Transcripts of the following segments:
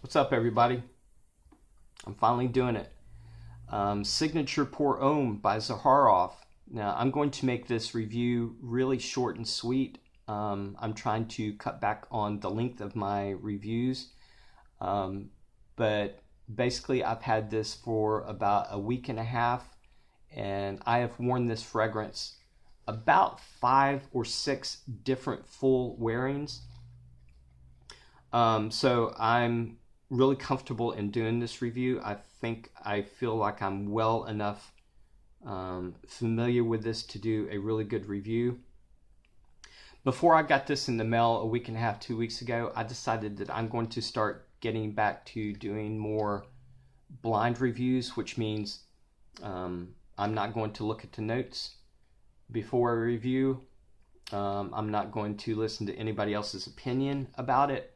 What's up, everybody? I'm finally doing it. Signature Pour Homme by Zaharoff. Now, I'm going to make this review really short and sweet. I'm trying to cut back on the length of my reviews. But basically, I've had this for about a week and a half, and I have worn this fragrance about 5 or 6 different full wearings. So I'm really comfortable in doing this review. I feel like I'm well enough familiar with this to do a really good review. Before I got this in the mail a week and a half, 2 weeks ago, I decided that I'm going to start getting back to doing more blind reviews, which means I'm not going to look at the notes before a review. I'm not going to listen to anybody else's opinion about it.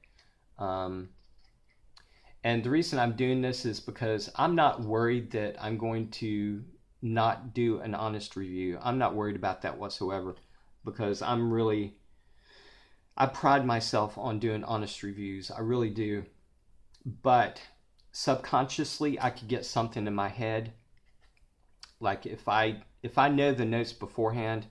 And the reason I'm doing this is because I'm not worried that I'm going to not do an honest review. I'm not worried about that whatsoever because I pride myself on doing honest reviews. I really do. But subconsciously, I could get something in my head. Like if I know the notes beforehand,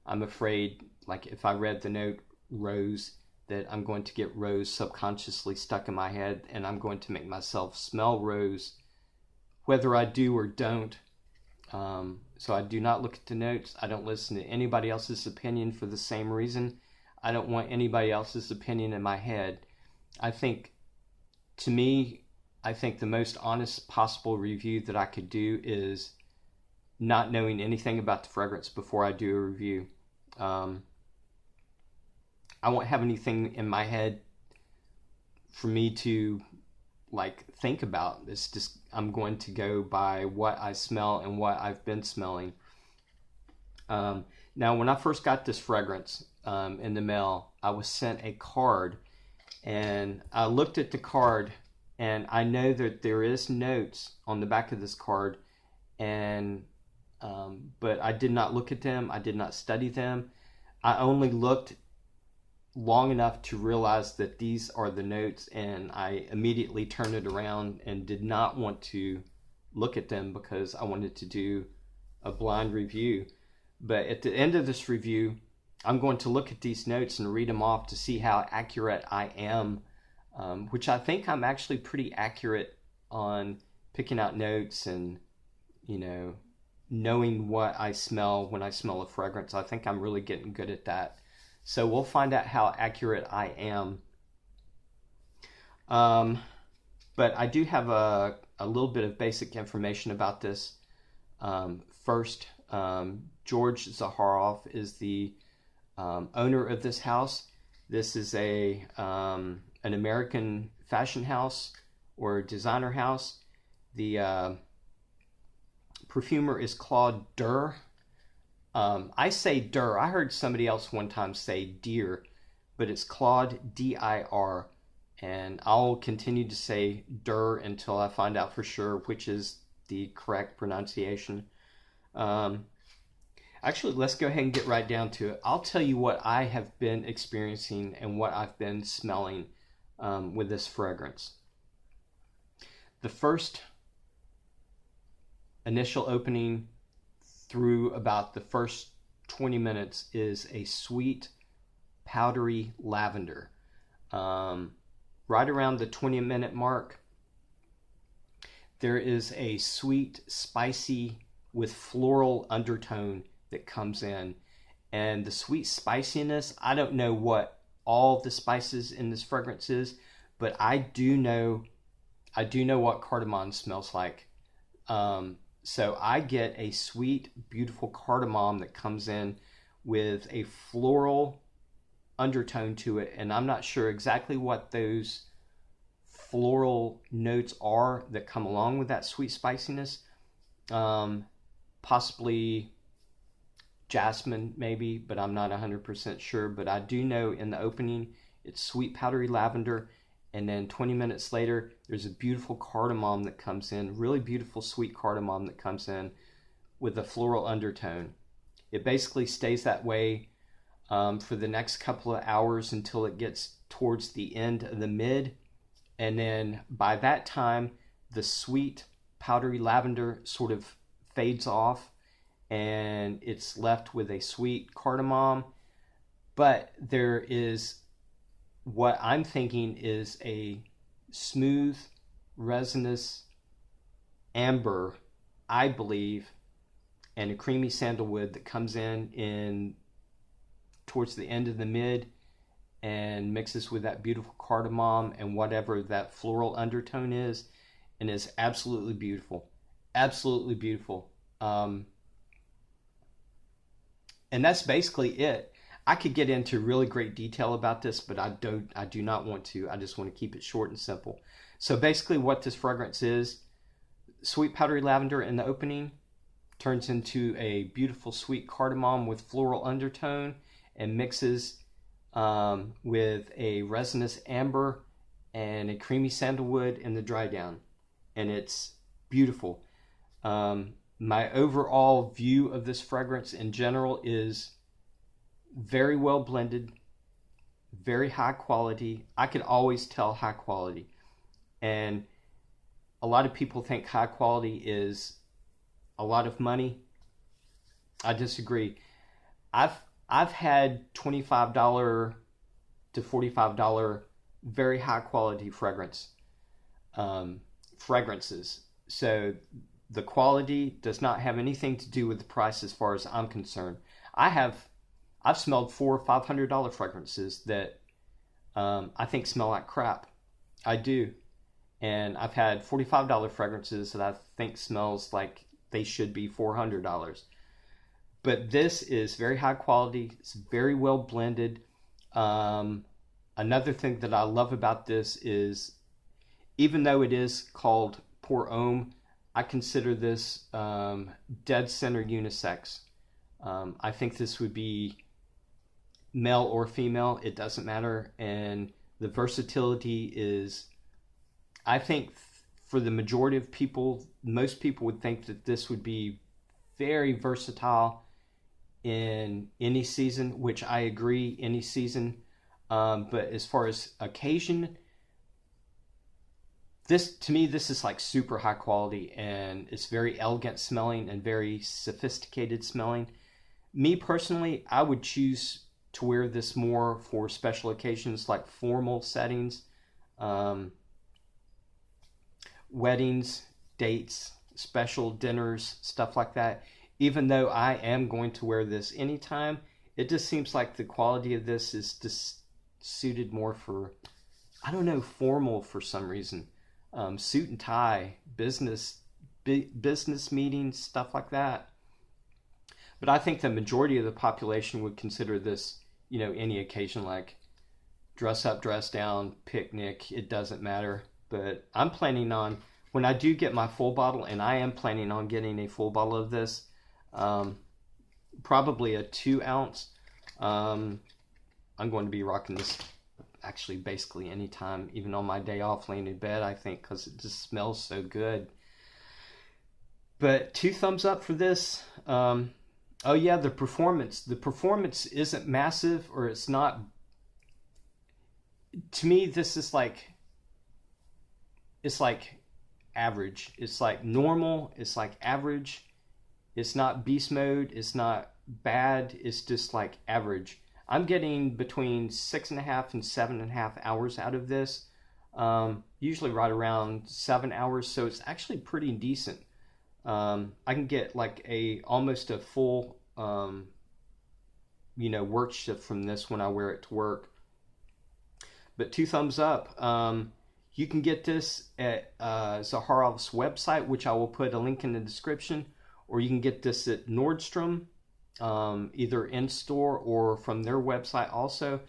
I'm afraid, like if I read the note rose, that I'm going to get rose subconsciously stuck in my head, and I'm going to make myself smell rose whether I do or don't. So I do not look at the notes. I don't listen to anybody else's opinion for the same reason. I don't want anybody else's opinion in my head. I think, to me, I think the most honest possible review that I could do is not knowing anything about the fragrance before I do a review. I won't have anything in my head for me to like think about. It's just I'm going to go by what I smell and what I've been smelling. Now, when I first got this fragrance in the mail, I was sent a card, and I looked at the card, and I know that there is notes on the back of this card, and but I did not look at them. I did not study them. I only looked long enough to realize that these are the notes, and I immediately turned it around and did not want to look at them because I wanted to do a blind review. But at the end of this review, I'm going to look at these notes and read them off to see how accurate I am, which I think I'm actually pretty accurate on picking out notes and, you know, knowing what I smell when I smell a fragrance. I think I'm really getting good at that. So we'll find out how accurate I am. But I do have a little bit of basic information about this. First, George Zaharoff is the owner of this house. This is an American fashion house or designer house. The perfumer is Claude Durr. I say Durr. I heard somebody else one time say Deer, but it's Claude, D-I-R. And I'll continue to say Durr until I find out for sure which is the correct pronunciation. Actually, let's go ahead and get right down to it. I'll tell you what I have been experiencing and what I've been smelling with this fragrance. The first initial opening through about the first 20 minutes is a sweet, powdery lavender. Right around the 20-minute mark, there is a sweet, spicy, with floral undertone that comes in. And the sweet spiciness, I don't know what all the spices in this fragrance is, but I do know what cardamom smells like. So I get a sweet, beautiful cardamom that comes in with a floral undertone to it. And I'm not sure exactly what those floral notes are that come along with that sweet spiciness. Possibly jasmine, maybe, but I'm not 100% sure. But I do know in the opening, it's sweet, powdery lavender. And then 20 minutes later, there's a beautiful cardamom that comes in, really beautiful sweet cardamom that comes in with a floral undertone. It basically stays that way for the next couple of hours until it gets towards the end of the mid. And then by that time, the sweet, powdery lavender sort of fades off, and it's left with a sweet cardamom. But there is what I'm thinking is a smooth, resinous amber, I believe, and a creamy sandalwood that comes in towards the end of the mid and mixes with that beautiful cardamom and whatever that floral undertone is, and is absolutely beautiful. Absolutely beautiful. And that's basically it. I could get into really great detail about this, but I do not want to. I just want to keep it short and simple. So basically what this fragrance is, sweet powdery lavender in the opening turns into a beautiful sweet cardamom with floral undertone and mixes with a resinous amber and a creamy sandalwood in the dry down. And it's beautiful. My overall view of this fragrance in general is very well blended, very high quality. I could always tell high quality. And a lot of people think high quality is a lot of money. I disagree. I've had $25 to $45 very high quality fragrances. So the quality does not have anything to do with the price as far as I'm concerned. I've smelled $400 or $500 fragrances that I think smell like crap. I do. And I've had $45 fragrances that I think smells like they should be $400. But this is very high quality. It's very well blended. Another thing that I love about this is, even though it is called Pour Homme, I consider this dead center unisex. I think this would be male or female. It doesn't matter. And the versatility is, I think for the majority of people, most people would think that this would be very versatile in any season, which I agree, any season. But as far as occasion, to me, this is like super high quality, and it's very elegant smelling and very sophisticated smelling. Me personally, I would choose to wear this more for special occasions like formal settings, weddings, dates, special dinners, stuff like that. Even though I am going to wear this anytime, it just seems like the quality of this is just suited more for, I don't know, formal for some reason. Suit and tie, business meetings, stuff like that. But I think the majority of the population would consider this, any occasion, like dress up, dress down, picnic, it doesn't matter. But I'm planning on, when I do get my full bottle, and I am planning on getting a full bottle of this, probably a 2 ounce. I'm going to be rocking this actually basically anytime, even on my day off laying in bed, I think, because it just smells so good. But 2 thumbs up for this. Oh yeah, the performance isn't massive, or it's not. To me, this is like, it's like average. It's like normal. It's like average. It's not beast mode. It's not bad. It's just like average. I'm getting between 6.5 and 7.5 hours out of this. Usually right around 7 hours. So it's actually pretty decent. I can get like almost a full, work shift from this when I wear it to work. But 2 thumbs up. You can get this at Zaharoff's website, which I will put a link in the description, or you can get this at Nordstrom, either in store or from their website also.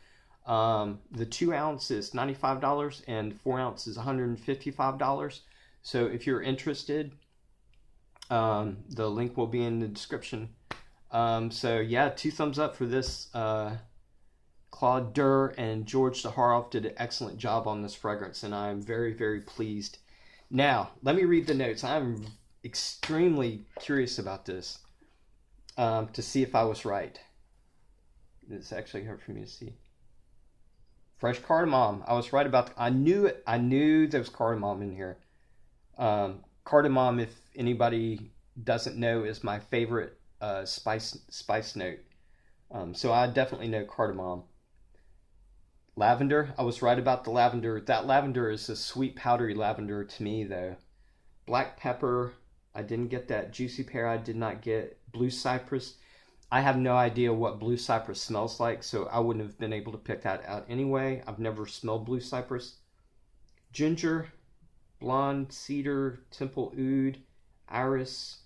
The 2 ounce is $95 and 4 ounce is $155. So if you're interested, the link will be in the description. So yeah, 2 thumbs up for this. Claude Durr and George Zaharoff did an excellent job on this fragrance, and I'm very, very pleased. Now, let me read the notes. I'm extremely curious about this, to see if I was right. It's actually hard for me to see. Fresh cardamom. I was right about. I knew it. I knew there was cardamom in here. Cardamom, if anybody doesn't know, is my favorite spice note. So I definitely know cardamom. Lavender. I was right about the lavender. That lavender is a sweet powdery lavender to me though. Black pepper. I didn't get that. Juicy pear. I did not get. Blue cypress. I have no idea what blue cypress smells like, so I wouldn't have been able to pick that out anyway. I've never smelled blue cypress. Ginger, blonde cedar, temple oud, iris,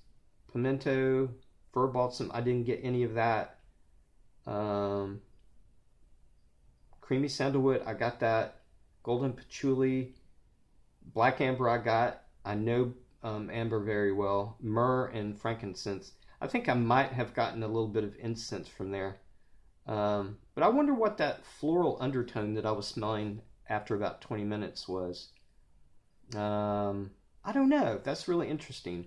pimento, fir balsam. I didn't get any of that. Creamy sandalwood, I got that. Golden patchouli, black amber I got. I know amber very well. Myrrh and frankincense. I think I might have gotten a little bit of incense from there. But I wonder what that floral undertone that I was smelling after about 20 minutes was. I don't know. That's really interesting.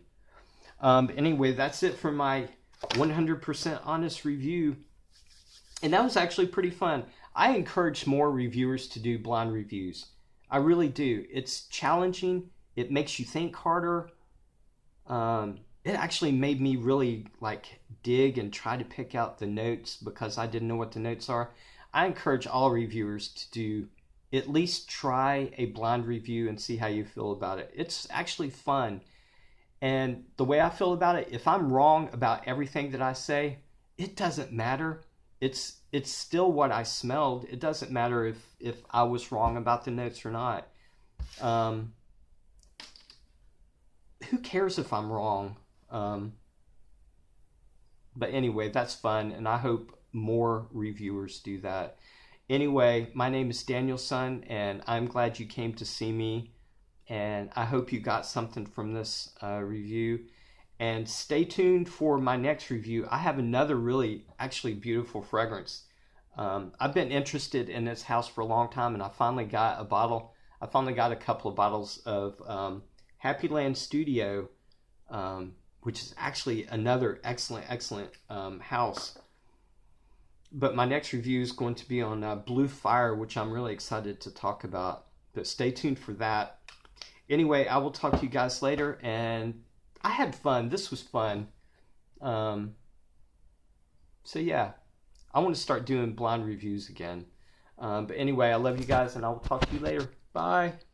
Anyway, that's it for my 100% honest review. And that was actually pretty fun. I encourage more reviewers to do blind reviews. I really do. It's challenging. It makes you think harder. It actually made me really like dig and try to pick out the notes because I didn't know what the notes are. I encourage all reviewers to do at least try a blind review and see how you feel about it. It's actually fun. And the way I feel about it, if I'm wrong about everything that I say, it doesn't matter. It's still what I smelled. It doesn't matter if I was wrong about the notes or not. Who cares if I'm wrong? But anyway, that's fun, and I hope more reviewers do that. Anyway, my name is Danielson, and I'm glad you came to see me, and I hope you got something from this review. And stay tuned for my next review. I have another really, actually beautiful fragrance. I've been interested in this house for a long time, and I finally got a bottle. I finally got a couple of bottles of Happy Land Studio, which is actually another excellent house. But my next review is going to be on Blue Fire, which I'm really excited to talk about. But stay tuned for that. Anyway, I will talk to you guys later, and I had fun. This was fun. So yeah, I want to start doing blind reviews again. But anyway, I love you guys, and I will talk to you later. Bye.